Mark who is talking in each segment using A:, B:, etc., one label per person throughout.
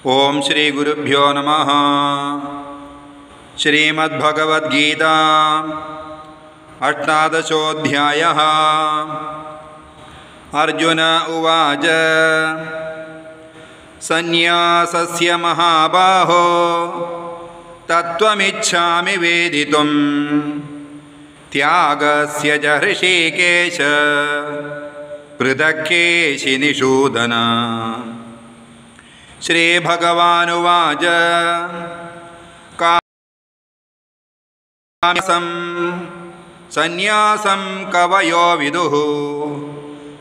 A: ओम श्री गुरुभ्यो नमः। श्रीमद्भगवद्गीता अष्टादशोऽध्यायः। अर्जुन उवाच सन्न्यासस्य महाबाहो तत्त्वमिच्छामि वेदितुं त्यागस्य च हृषीकेश पृथक्केशि निषूदन। श्रीभगवानुवाच कामसं सन्न्यासं कवयो विदुः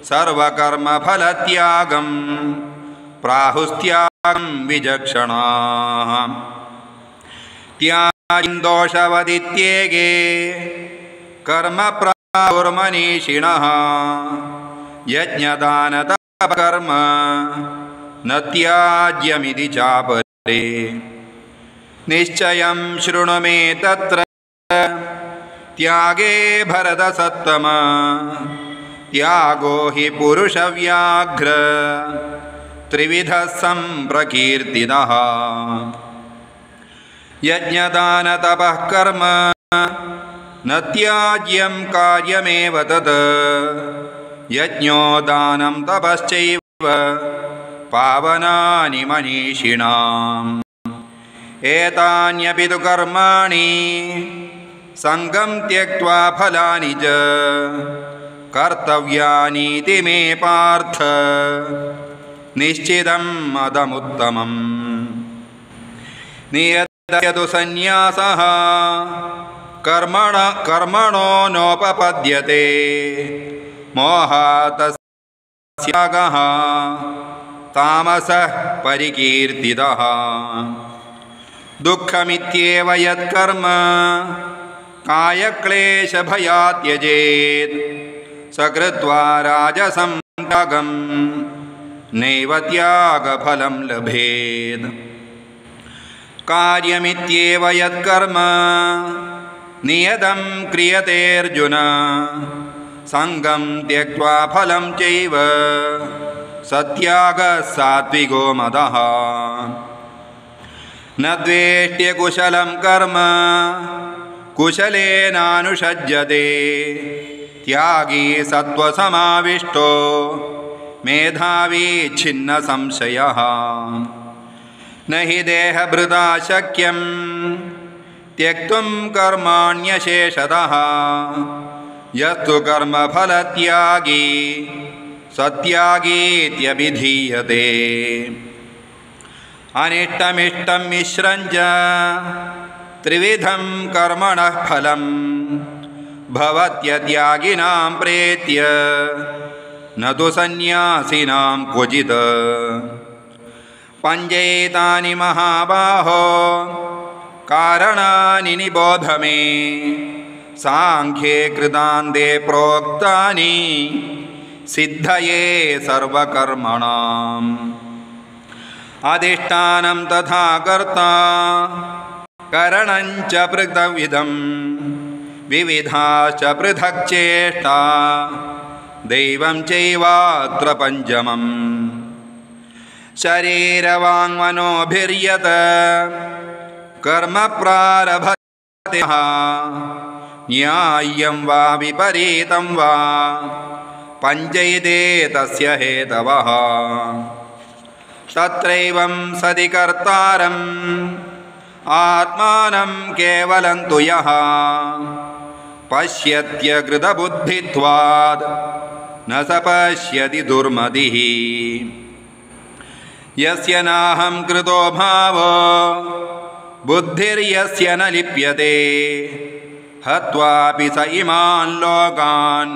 A: सर्वकर्मफलत्यागं प्राहुस्त्यागं विचक्षणाः। त्यागं दोषवदित्येके कर्म प्राहुर्मनीषिणः यज्ञदानतपकर्म न त्याज्यमिति चापरे। निश्चयं शृणु मे तत्र त्यागे भरतसत्तम त्यागो हि पुरुषव्याघ्र त्रिविधः सम्प्रकीर्तितः। यज्ञदानतपः कर्म न त्याज्यं कार्यमेव तत् यज्ञो दानं तपश्चैव पावनानि मनीषिणाम्। एतान्यपि तु कर्माणि सङ्गं त्यक्त्वा फलानि च कर्तव्यानीति मे पार्थ निश्चितं मदमुत्तमम्। नियतयतु सन्न्यासः कर्मणो नोपपद्यते मोहात्स्यागः तामसः परिकीर्तितः। दुःखमित्येव यत्कर्म कायक्लेशभयात् त्यजेत् स कृत्वा राजसं त्यागं नैव त्यागफलं लभेत्। कार्यमित्येव यत्कर्म नियतं क्रियतेऽर्जुन सङ्गं त्यक्त्वा फलं चैव सत्यागः सात्विको मदः। न द्वेष्ट्य कुशलं कर्म कुशलेनानुषज्यते त्यागी सत्त्वसमाविष्टो मेधावी छिन्न संशयः। न हि देहभृता शक्यं त्यक्तुं कर्माण्यशेषतः यस्तु कर्मफलत्यागी सत्यागीत्यभिधीयते। अनिष्टमिष्टं मिश्रं च त्रिविधं कर्मणः फलं भवत्यत्यागिनां प्रेत्य न तु सन्न्यासिनां क्वचित्। पञ्चैतानि महाबाहो कारणानि निबोध मे सांख्ये कृतान्ते प्रोक्तानि सिद्धये सर्वकर्मणाम्। अधिष्ठानं तथा कर्ता करणं च पृथग्विधं विविधाश्च पृथक् चेष्टा दैवं चैवात्र पञ्चमम्। शरीरवाङ्मनोभिर्यत् कर्म प्रारभते न्याय्यं वा विपरीतं वा पञ्चैते तस्य हेतवः। तत्रैवं सति कर्तारम् आत्मानं केवलं तु यः पश्यत्यकृतबुद्धित्वात् न स पश्यति दुर्मतिः। यस्य नाहं कृतो भावो बुद्धिर्यस्य न लिप्यते हत्वापि स इमान् लोकान्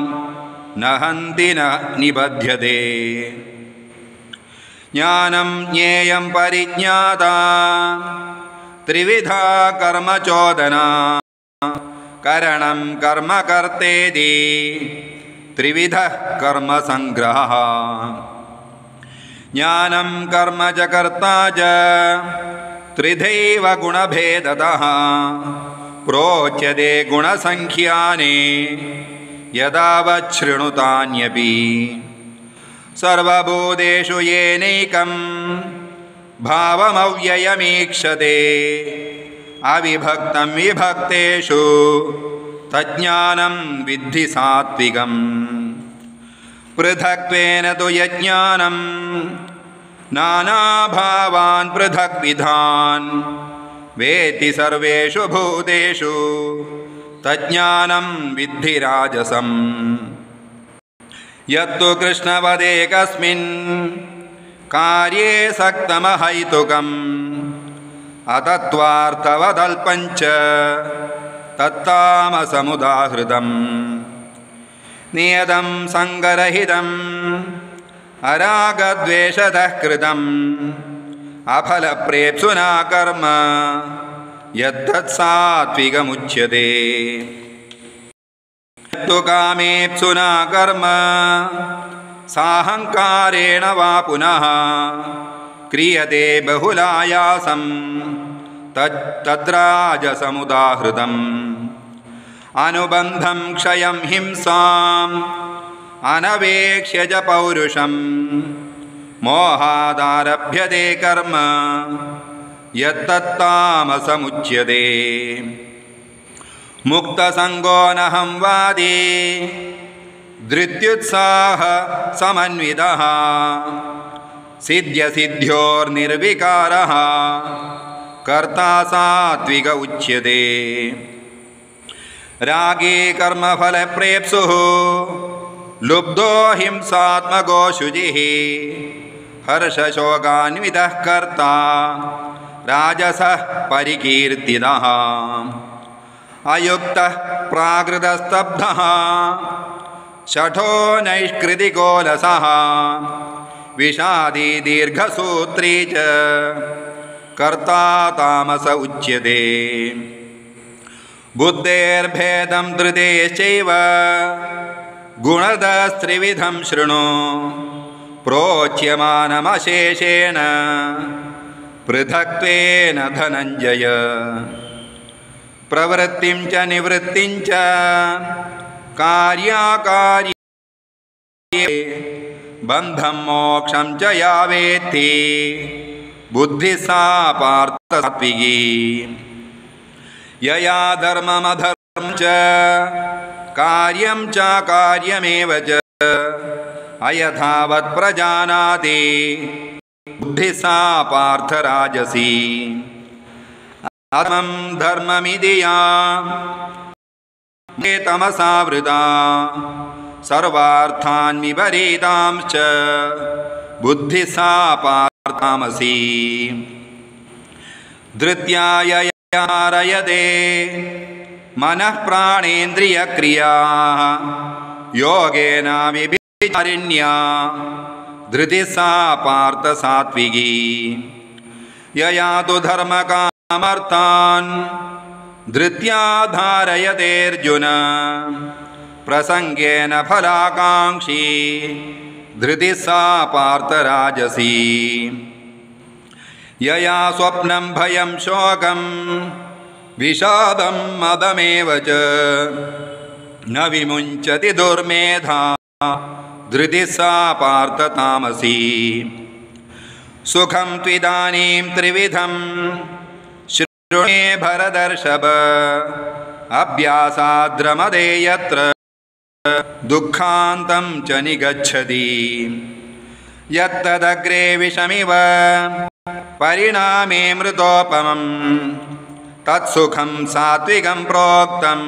A: न हन्ति न निबध्यते। ज्ञानं ज्ञेयं परिज्ञाता त्रिविधा कर्मचोदना करणं कर्म कर्तेति त्रिविधः कर्मसङ्ग्रहः। ज्ञानं कर्म च कर्ता च त्रिधैव गुणभेदतः प्रोच्यते गुणसङ्ख्याने यदावच्छृणुतान्यपि। सर्वभूतेषु येनैकं भावमव्ययमीक्षते अविभक्तं विभक्तेषु तज्ज्ञानं विद्धि सात्विकम् पृथक्त्वेन तु यज्ञानं नानाभावान् पृथग्विधान् वेत्ति सर्वेषु भूतेषु तज्ज्ञानं विद्धि राजसम् यत्तु कृष्णवदेकस्मिन् कार्ये सक्तमहैतुकम् अतत्त्वार्थवदल्पञ्च तत्तामसमुदाहृतम् नियतं सङ्गरहितम् अरागद्वेषतः कृतम् अफलप्रेप्सुना कर्म यत्तत्सात्विकमुच्यते यत्तु कामेप्सुना कर्म साहङ्कारेण वा पुनः क्रियते बहुलायासं तद्राजसमुदाहृतम् अनुबन्धं क्षयं हिंसाम् अनवेक्ष्य च पौरुषं मोहादारभ्यते कर्म यत्तत्तामसमुच्यते मुक्तसङ्गो नहंवादी धृत्युत्साह समन्वितः सिद्ध्यसिद्ध्योर्निर्विकारः कर्ता सात्विक उच्यते रागे कर्मफलप्रेप्सुः लुब्धो हिंसात्मको शुचिः हर्षशोकान्वितः कर्ता राजसः परिकीर्तितः अयुक्तः प्राकृतस्तब्धः शठो नैष्कृतिकोलसः विषादी दीर्घसूत्री च कर्ता तामस उच्यते बुद्धेर्भेदं धृतेश्चैव गुणदस्त्रिविधं शृणु प्रोच्यमानमशेषेण पृथक्त्वेन धनञ्जय प्रवृत्तिं च निवृत्तिं च कार्याकार्ये बन्धं मोक्षं च या वेत्ति बुद्धिः सा पार्थ सात्विकी यया धर्ममधर्मं च कार्यं च कार्यमेव च अयथावत् प्रजानाति बुद्धिः सा पार्थ राजसी अधर्मं धर्ममिति या तमसावृता सर्वार्थान् विपरीतांश्च बुद्धिः सा पार्थ तामसी धृत्या यया रयते मनः प्राणेन्द्रियक्रियाः योगेन विभिचारिण्या धृतिः सा पार्थ सात्विकी यया तु धर्मकामर्थान् धृत्या धारयतेऽर्जुन प्रसङ्गेन फलाकाङ्क्षी धृतिः सा पार्थ राजसी यया स्वप्नं भयं शोकं विषादं मदमेव च न विमुञ्चति दुर्मेधा धृतिः सा पार्थ तामसी सुखं त्विदानीं त्रिविधं शृणु भरतर्षभ अभ्यासाद्रमते यत्र दुःखान्तं च निगच्छति यत्तदग्रे विषमिव परिणामे मृतोपमं तत्सुखं सात्विकं प्रोक्तम्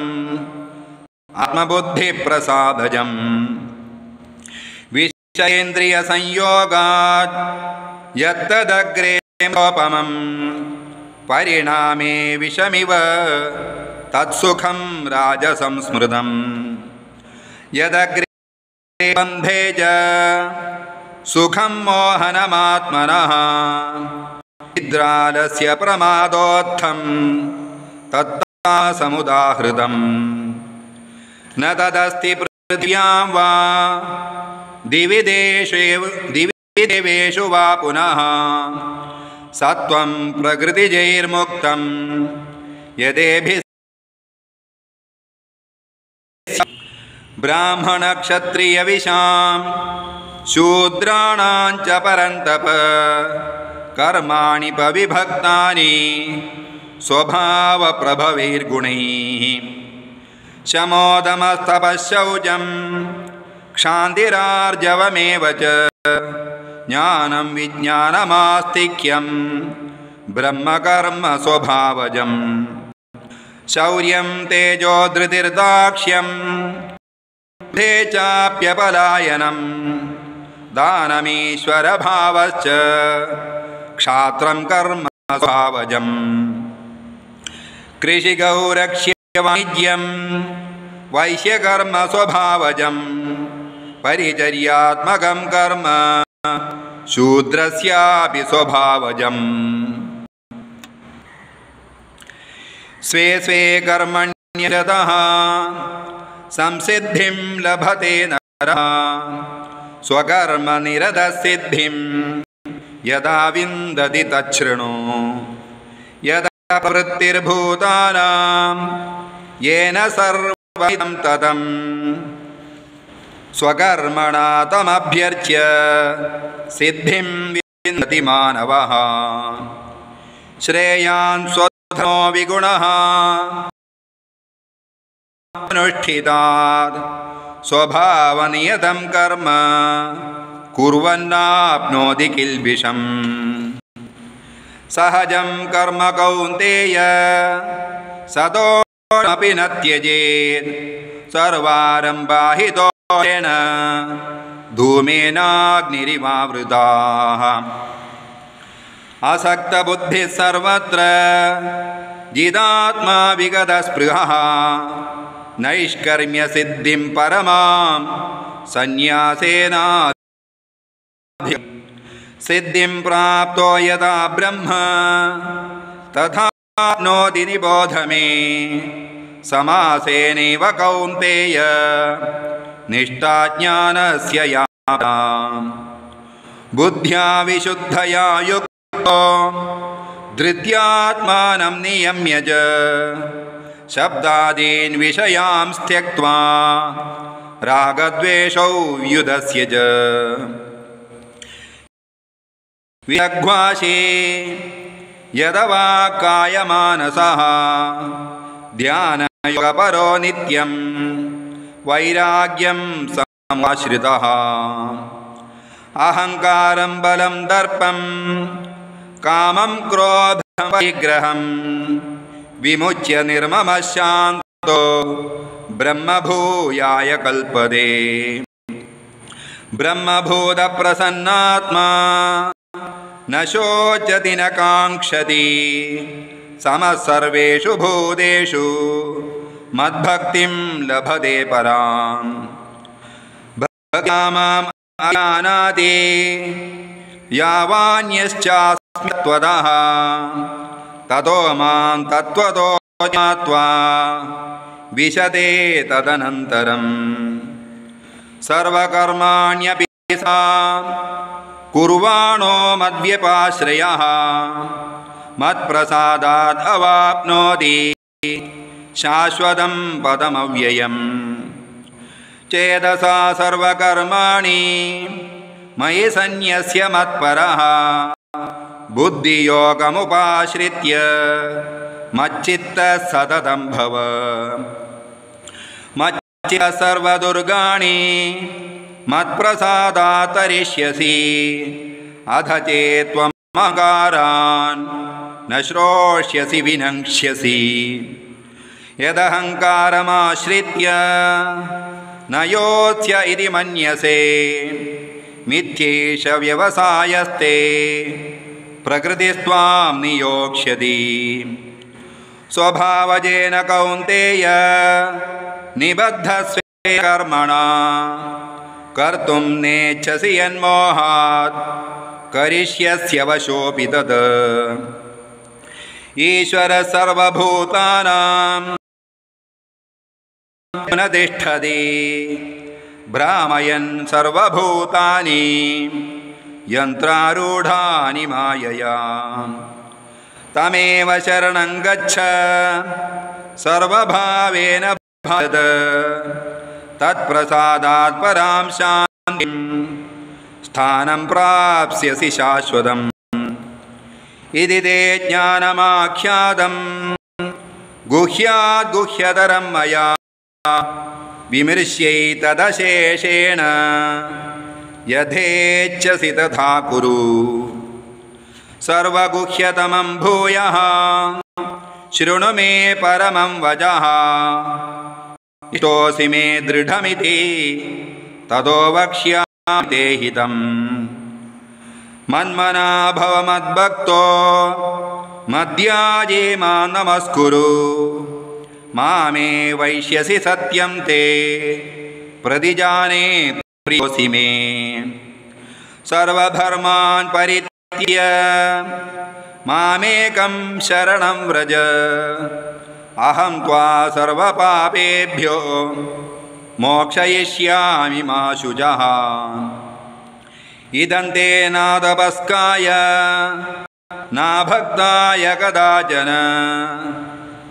A: आत्मबुद्धिप्रसादजम् विषयेन्द्रियसंयोगात् यत्तदग्रे मृतोपमं परिणामे विषमिव तत्सुखं राजसं स्मृतम् यदग्रे बन्धे च सुखं मोहनमात्मनः निद्रालस्य प्रमादोत्थं तत्तामसमुदाहृतम् न तदस्ति पृथिव्यां वा दिवि देवेषु वा पुनः सत्वं प्रकृतिजैर्मुक्तं यदेभिः ब्राह्मणक्षत्रियविषां शूद्राणां च परन्तप कर्माणि पविभक्तानि स्वभावप्रभवैर्गुणैः शमोदमस्तपश्शौचं क्षान्तिरार्जवमेव च ज्ञानं विज्ञानमास्तिक्यं ब्रह्मकर्म स्वभावजम् शौर्यं तेजो धृतिर्दाक्ष्यं बुद्धे चाप्यपलायनं दानमीश्वरभावश्च क्षात्रं कर्म स्वभावजम् कृषिगौरक्ष्यवाणिज्यं वैश्यकर्म स्वभावजं परिचर्यात्मकं कर्म शूद्रस्यापि स्वभावजम् स्वे स्वे कर्मण्यरतः संसिद्धिं लभते नरः स्वकर्मनिरतसिद्धिं यदा विन्दति तच्छृणु यदा प्रवृत्तिर्भूतानां येन सर्वमिदं ततं स्वकर्मणा तमभ्यर्च्य सिद्धिं विन्दति मानवः श्रेयान् स्वधर्मो विगुणः अनुष्ठितात् स्वभावनियतं कर्म कुर्वन्नाप्नोति किल्बिषम् सहजं कर्म कौन्तेय सतोऽपि न त्यजेत् सर्वारम्भा हि दोषेण धूमेनाग्निरिवावृताः असक्तबुद्धिः सर्वत्र जिदात्मा विगतस्पृहः नैष्कर्म्यसिद्धिं परमां सन्न्यासेन सिद्धिं प्राप्तो यदा ब्रह्म तथाप्नोति निबोध मे समासेनैव कौन्तेय निष्ठा ज्ञानस्य या बुद्ध्या विशुद्धया युक्तो धृत्यात्मानं नियम्य च शब्दादीन् विषयांस् त्यक्त्वा रागद्वेषौ युधस्य च विरग्भाषे यदवाक्कायमानसः ध्यानयोगपरो नित्यं वैराग्यं समाश्रितः अहङ्कारं बलं दर्पं कामं क्रोधं परिग्रहं विमुच्य निर्ममः शान्तो ब्रह्मभूयाय कल्पते ब्रह्मभूतप्रसन्नात्मा न शोचति न काङ्क्षति समः सर्वेषु भूतेषु मद्भक्तिं लभते पराम् भक्त्या माम् अजानाति यावान्यश्चास्मि त्वदः ततो मां तत्त्वतो ज्ञात्वा विशते तदनन्तरम् सर्वकर्माण्यपि सा कुर्वाणो मद्व्यपाश्रयः मत्प्रसादात् अवाप्नोति शाश्वतं पदमव्ययम् चेतसा सर्वकर्माणि मयि सन्न्यस्य मत्परः बुद्धियोगमुपाश्रित्य मच्चित्तः सततं भव मच्चित्तः सर्वदुर्गाणि मत्प्रसादात् तरिष्यसि अथ चेत्त्वम् अहङ्कारान् न श्रोष्यसि विनङ्क्ष्यसि यदहङ्कारमाश्रित्य न योत्स्य इति मन्यसे मिथ्येष व्यवसायस्ते प्रकृतिस्त्वां नियोक्ष्यति स्वभावजेन कौन्तेय निबद्धस्वे कर्मणा कर्तुं नेच्छसि यन्मोहात् करिष्यस्य वशोऽपि तत् ईश्वरः सर्वभूतानां न तिष्ठति भ्रामयन् सर्वभूतानि यन्त्रारूढानि मायया तमेव शरणं गच्छ सर्वभावेन भारत तत्प्रसादात् परां शान्तिं स्थानं प्राप्स्यसि शाश्वतम् इति ते ज्ञानमाख्यातं गुह्याद् गुह्यतरं मया विमृश्यैतदशेषेण यथेच्छसि तथा कुरु सर्वगुह्यतमं भूयः शृणु मे परमं वचः इष्टोऽसि मे दृढमिति ततो वक्ष्यामि ते हितम् मन्मना भव मद्भक्तो मद्याजी मां नमस्कुरु मामे वैष्यसि सत्यं ते प्रतिजाने प्रियोऽसि मे सर्वधर्मान् परित्यज्य मामेकं शरणं व्रज अहं त्वा सर्वपापेभ्यो मोक्षयिष्यामि मा शुचः इदं ते न तपस्काय न भक्ताय कदाचन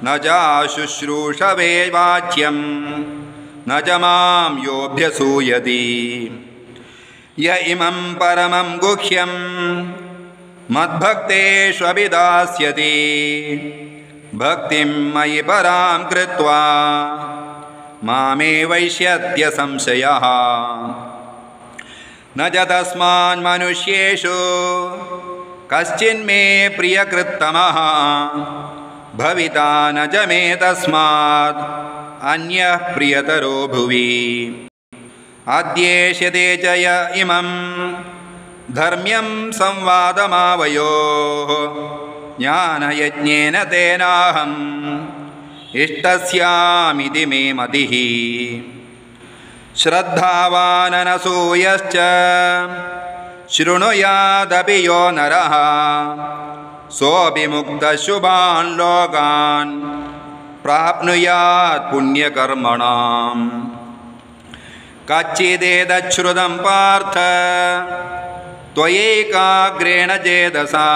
A: न च शुश्रूषवे वाच्यं न च मां योऽभ्यसूयति य इमं परमं गुह्यं मद्भक्तेष्वभिधास्यति भक्तिं मयि परां कृत्वा मामे वैष्यत्य संशयः न च तस्मान् मनुष्येषु कश्चिन्मे प्रियकृत्तमः भविता न च मे तस्मात् अन्यः प्रियतरो भुवि अद्येष्यते च य इमं धर्म्यं संवादमावयोः ज्ञानयज्ञेन तेनाहम् इष्टस्यामिति मे मतिः श्रद्धावाननसूयश्च शृणुयादपि यो नरः सोऽपि मुक्तः शुभान् लोकान् प्राप्नुयात् पुण्यकर्मणाम् कच्चिदेतच्छ्रुतं पार्थ त्वयैकाग्रेण चेतसा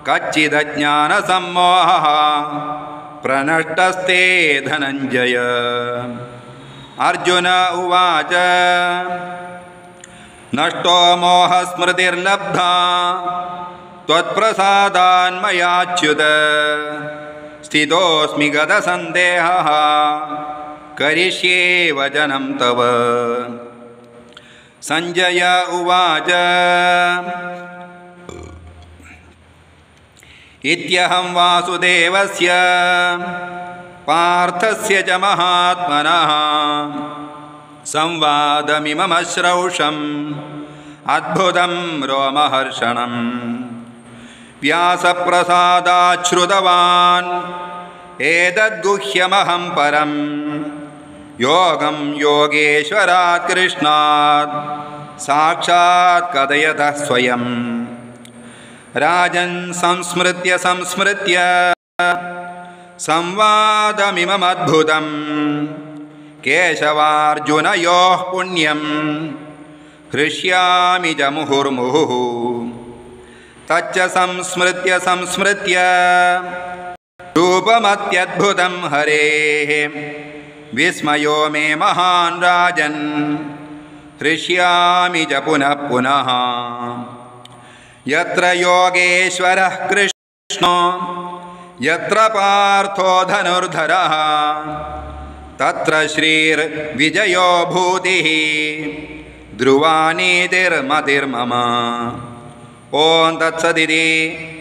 A: कच्चिदज्ञानसम्मोहः प्रनष्टस्ते धनञ्जय अर्जुन उवाच नष्टो मोहस्मृतिर्लब्धा त्वत्प्रसादान्मयाच्युत स्थितोऽस्मि गतसन्देहः करिष्ये वचनं तव संजय उवाच इत्यहं वासुदेवस्य पार्थस्य च महात्मनः संवादमिममश्रौषम् अद्भुतं रोमहर्षणम् व्यासप्रसादाच्छ्रुतवान् एतद्गुह्यमहं परं योगं योगेश्वरात् कृष्णात् साक्षात् कथयतः स्वयं राजन् संस्मृत्य संवादमिममद्भुतं केशवार्जुनयोः पुण्यं हृष्यामि च मुहुर्मुहुः तच्च संस्मृत्य रूपमत्यद्भुतं हरेः विस्मयो मे महान् राजन् हृष्यामि च पुनः पुनः यत्र योगेश्वरः कृष्णो यत्र पार्थो धनुर्धरः तत्र श्रीर्विजयो भूतिः ध्रुवानीतिर्मतिर्मम ॐ तत्सदिति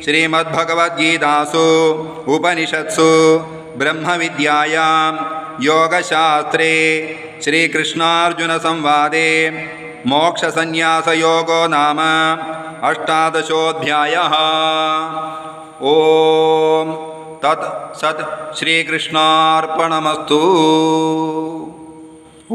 A: श्रीमद्भगवद्गीतासु उपनिषत्सु ब्रह्मविद्यायां योगशास्त्रे श्रीकृष्णार्जुनसंवादे मोक्षसंन्यासयोगो नाम अष्टादशोऽध्यायः। ॐ तत् सत् श्रीकृष्णार्पणमस्तु। ॐ